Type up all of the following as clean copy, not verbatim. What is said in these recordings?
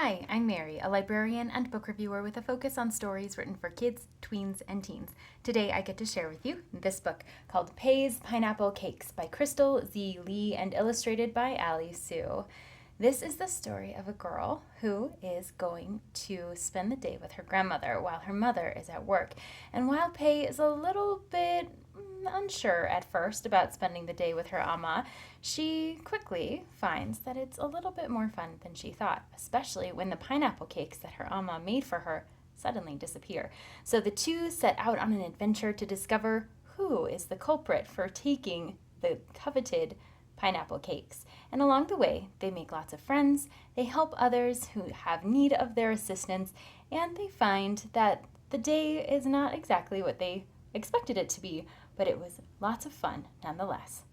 Hi, I'm Mary, a librarian and book reviewer with a focus on stories written for kids, tweens, and teens. Today I get to share with you this book called Pei's Pineapple Cakes by Crystal Z. Lee and illustrated by Ali Sue. This is the story of a girl who is going to spend the day with her grandmother while her mother is at work. And while Pei is a little bit unsure at first about spending the day with her Amma, she quickly finds that it's a little bit more fun than she thought, especially when the pineapple cakes that her Amma made for her suddenly disappear. So the two set out on an adventure to discover who is the culprit for taking the coveted pineapple cakes. And along the way, they make lots of friends, they help others who have need of their assistance, and they find that the day is not exactly what they expected it to be, but it was lots of fun nonetheless.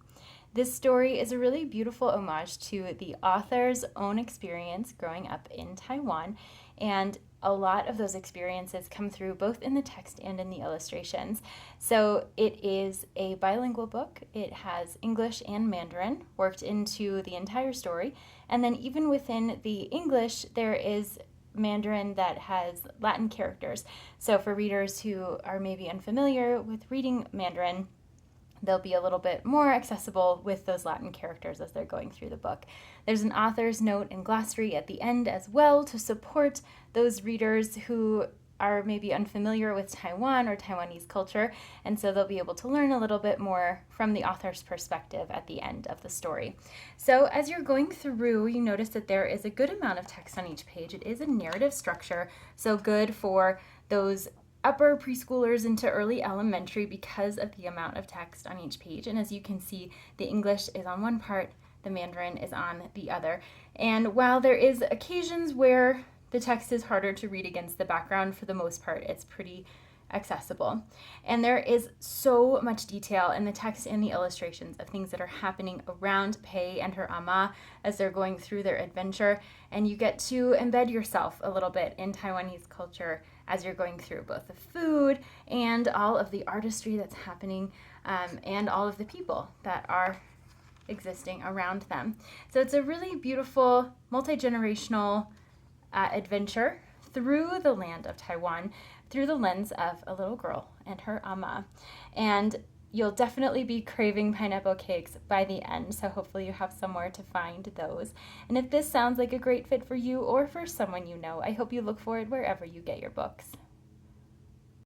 This story is a really beautiful homage to the author's own experience growing up in Taiwan, and a lot of those experiences come through both in the text and in the illustrations. So it is a bilingual book. It has English and Mandarin worked into the entire story, and then even within the English, there is Mandarin that has Latin characters. So for readers who are maybe unfamiliar with reading Mandarin, they'll be a little bit more accessible with those Latin characters as they're going through the book. There's an author's note and glossary at the end as well to support those readers who are maybe unfamiliar with Taiwan or Taiwanese culture, and so they'll be able to learn a little bit more from the author's perspective at the end of the story. So as you're going through, you notice that there is a good amount of text on each page. It is a narrative structure, so good for those upper preschoolers into early elementary because of the amount of text on each page. And as you can see, the English is on one part, the Mandarin is on the other. And while there is occasions where the text is harder to read against the background, for the most part, it's pretty accessible. And there is so much detail in the text and the illustrations of things that are happening around Pei and her Amma as they're going through their adventure. And you get to embed yourself a little bit in Taiwanese culture as you're going through both the food and all of the artistry that's happening, and all of the people that are existing around them. So it's a really beautiful, multi-generational adventure through the land of Taiwan through the lens of a little girl and her Amma. And you'll definitely be craving pineapple cakes by the end, so hopefully you have somewhere to find those. And if this sounds like a great fit for you or for someone you know, I hope you look for it wherever you get your books.